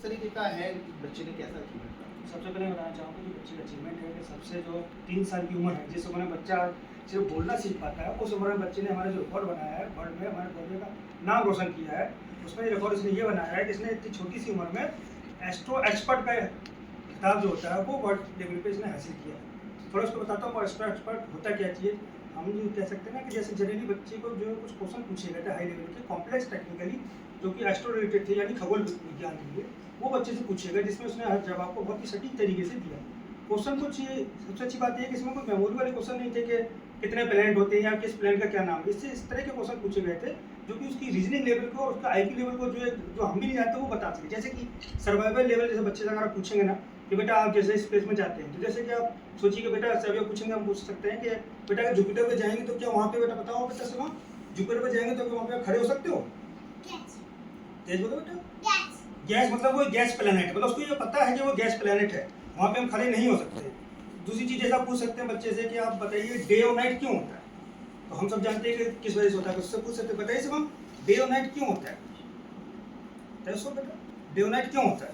तरीके का है कि बच्चे ने कैसा अचीवमेंट करा? सबसे पहले मैं बताना चाहूँगा कि बच्चे का अचीवमेंट है कि सबसे जो 3 साल की उम्र है, जिस उम्र में बच्चा सिर्फ बोलना सीख पाता है, उस उम्र में बच्चे ने हमारा जो रिकॉर्ड बनाया है वर्ल्ड में, हमारे बॉम्बे का नाम रोशन किया है। उसमें रिकॉर्ड इसने ये बनाया है कि इसने इतनी छोटी सी उम्र में एस्ट्रो एक्सपर्ट का खिताब जो होता है वो वर्ल्ड लेवल पे इसने हासिल किया है। थोड़ा उसको बताता हूँ एस्ट्रो एक्सपर्ट होता क्या चीज़। हम जो कह सकते हैं ना कि जैसे जनरली बच्चे को जो कुछ क्वेश्चन पूछे गए थे हाई लेवल के कॉम्प्लेक्स टेक्निकली, जो कि एस्ट्रो रिलेटेड थे यानी खगोल विज्ञान के लिए, वो बच्चे से पूछे गए जिसमें उसने हर जवाब को बहुत ही सटीक तरीके से दिया। क्वेश्चन कुछ ये सबसे अच्छी बात यह है कि इसमें कोई मेमोरी वाले क्वेश्चन नहीं थे कि कितने प्लैनेट होते हैं या किस प्लैनेट का क्या नाम है। इससे इस तरह के क्वेश्चन पूछे गए थे जो कि उसकी रीजनिंग लेवल को और उसका आईक्यू लेवल को जो हम भी नहीं जानते वो बता सके। जैसे कि सर्वाइवल लेवल, जैसे बच्चे से अगर आप पूछेंगे ना कि बेटा आप जैसे स्पेस में जाते हैं, तो जैसे कि आप सोचिए कि बेटा सर्वे पूछेंगे, हम पूछ सकते हैं कि बेटा अगर जुपिटर पे जाएंगे तो क्या वहाँ पे बेटा बताओ बेटा सुनो, जुपिटर पे जाएंगे तो क्या वहाँ पे खड़े हो सकते हो? तेज बोलो बेटा। गैस मतलब वो गैस प्लैनेट है, मतलब उसको ये पता है कि वो गैस प्लैनेट है, वहाँ पे हम खड़े नहीं हो सकते। दूसरी चीज़ जैसा पूछ सकते हैं बच्चे से कि आप बताइए डे और नाइट क्यों होता है, तो हम सब जानते हैं कि किस वजह से होता है, उससे पूछ सकते हैं बताइए सब हम डे और नाइट क्यों होता है, बेटा डे और नाइट क्यों होता है?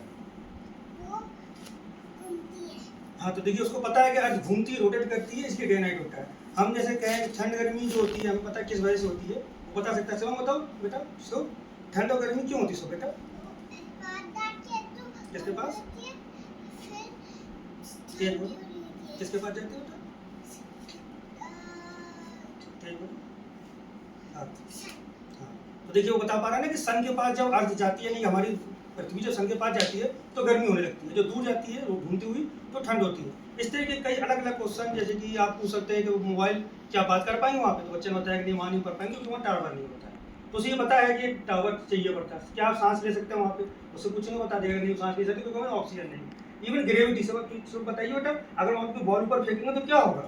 हाँ, तो देखिए उसको पता है कि अर्थ घूमती है, रोटेट करती है, इसलिए डे नाइट होता है। हम जैसे कहें ठंड गर्मी जो होती है हमें पता है किस वजह से होती है, वो बता सकता है। सब बताओ बेटा सो ठंड और गर्मी क्यों होती है? सो बेटा किसके पास तेज बोलो, किसके पास जाते हो बेटा? तेज बोलो। हाँ, तो देखिए वो बता पा रहा है ना कि सन के पास जब अर्थ जाती है, नहीं हमारी पृथ्वी जब सन के पास जाती है तो गर्मी होने लगती है, जो दूर जाती है वो घूमती हुई तो ठंड होती है। इस तरह के कई अलग अलग क्वेश्चन, जैसे कि आप पूछ सकते हैं कि मोबाइल क्या बात कर पाएंगे वहाँ पे, तो बच्चे ने बताया कि नहीं वहाँ नहीं कर पाएंगे क्योंकि वहाँ टावर नहीं होता है। तो उसे ये पता है कि टावर चाहिए पड़ता है। क्या आप सांस ले सकते हैं वहाँ पे? उससे पूछेंगे बता देगा नहीं सांस ले सकते क्योंकि हमें ऑक्सीजन नहीं। इवन ग्रेविटी से बताइए बेटा अगर वहाँ पे बॉल ऊपर फेंकेंगे तो क्या होगा?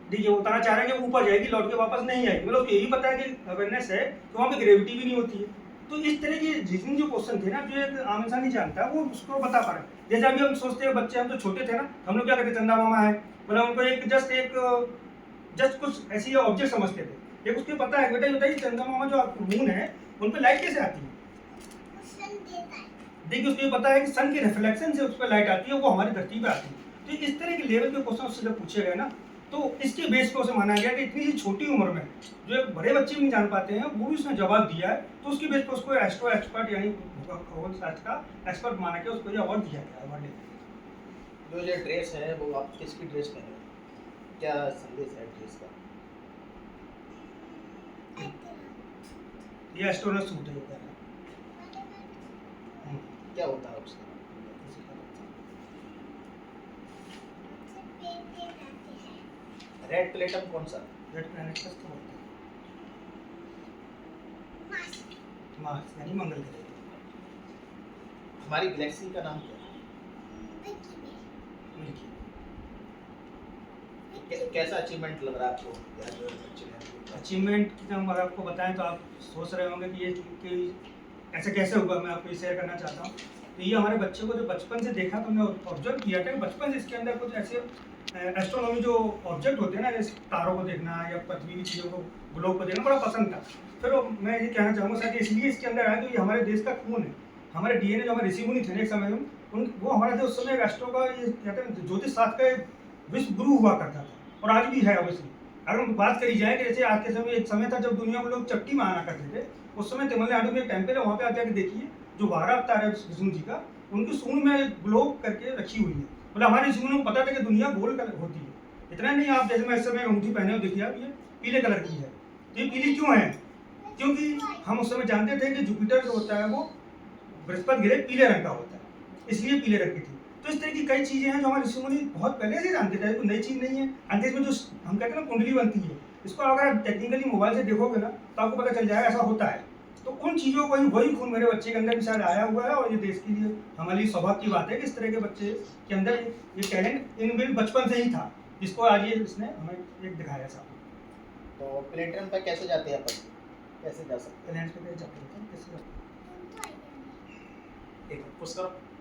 देखिए वो बताना चाह रहे हैं कि ऊपर जाएगी लौट के वापस नहीं आएगी, मतलब यही पता है कि अवेयरनेस है कि वहाँ पे ग्रेविटी भी नहीं होती है। तो इस तरह के रीजनिंग जो क्वेश्चन थे ना, जो एक आम इंसान नहीं जानता वो उसको बता पा रहा है। जैसे अभी हम सोचते हैं बच्चे, हम तो छोटे थे ना, हम लोग क्या करते चंदा मामा है, मतलब उनको एक जस्ट कुछ ऐसी ऑब्जेक्ट समझते थे। एक उसको पता है बेटा बताइए चंदा मामा जो मून है उन पर लाइट कैसे आती है? देखिए उसको ये पता है कि सन के रिफ्लेक्शन से उस पर लाइट आती है, वो हमारी धरती पे आती है। तो इस तरह के लेवल के क्वेश्चन उससे जब पूछे गए ना, तो इसके बेस पे उसे माना गया कि इतनी सी छोटी उम्र में जो एक बड़े बच्चे भी नहीं जान पाते हैं वो भी उसने जवाब दिया है, तो उसके बेस पे उसको एस्ट्रो एक्सपर्ट यानी खगोल शास्त्र का एक्सपर्ट माना के उसको ये अवार्ड दिया गया अवार्ड। जो ये ड्रेस है वो आप किसकी ड्रेस पहने हो? क्या संदेश है ड्रेस का? ये एस्ट्रोनॉट सूट है, क्या होता है उसका? रेड प्लेटम कौन सा? रेड प्लैनेट का क्या होता है? मार्स यानी मंगल ग्रह। हमारी गैलेक्सी का नाम क्या है? मिल्की। कैसा अचीवमेंट लग रहा है आपको यार जो बच्चे ने? अचीवमेंट की हम अगर आपको बताएं तो आप सोच रहे होंगे कि ये कि ऐसा कैसे हुआ, मैं आपको ये शेयर करना चाहता हूँ। तो ये हमारे बच्चे को जो बचपन से देखा तो मैं ऑब्जर्व किया था कि बचपन से इसके अंदर कुछ ऐसे एस्ट्रोनॉमी जो ऑब्जेक्ट होते हैं ना, जैसे तारों को देखना या पृथ्वी की चीज़ों को, ग्लोब को देखना बड़ा पसंद था। फिर मैं ये कहना चाहूँगा शायद इसलिए इसके अंदर आया, तो ये हमारे देश का खून है, हमारे डीएनए जो हमारे ऋषि मुनि थे ना एक समय में, उन वो हमारा जो उस समय एस्ट्रो का ये कहते हैं ज्योतिष शास्त्र का एक विश्व गुरु हुआ करता था, और आज भी है ऑब्वियसली। अगर हम बात करी जाए कि जैसे आज के समय एक समय था जब दुनिया में लोग चट्टी में आना करते थे, उस समय तमिलनाडु में एक टेम्पल है, वहाँ पे आप जाके देखिए जो 12 अवतार है विष्णु जी का, उनकी सूंड में ग्लोब करके रखी हुई है। मतलब हमारे ऋषि मुनियों को पता था कि दुनिया गोल कलर होती है। इतना नहीं, आप जैसे मैं इस समय अंगूठी पहने हो देखिए आप, ये पीले कलर की है। तो ये पीली क्यों है? क्योंकि हम उस समय जानते थे कि जुपिटर जो होता है वो बृहस्पति ग्रह पीले रंग का होता है, इसलिए पीले रंग की थी। तो इस तरह की कई चीज़ें हैं जो हमारे ऋषि मुनि बहुत पहले से जानते थे, कोई नई चीज़ नहीं है। अंत में जो हम कहते हैं ना कुंडली बनती है, इसको अगर आप टेक्निकली मोबाइल से देखोगे ना तो आपको पता चल जाएगा ऐसा होता है। तो उन चीज़ों को ही वही खून मेरे बच्चे के अंदर भी शायद आया हुआ है, और ये देश के लिए हमारे लिए सौभाग्य की बात है कि इस तरह के बच्चे के अंदर ये टैलेंट इनबिल्ट बचपन से ही था, जिसको आज ये इसने हमें एक दिखाया साहब। तो प्लेटम पे कैसे जाते हैं अपन? कैसे जा सकते टैलेंट पे जाते हैं कैसे हैं? एक पुश करो।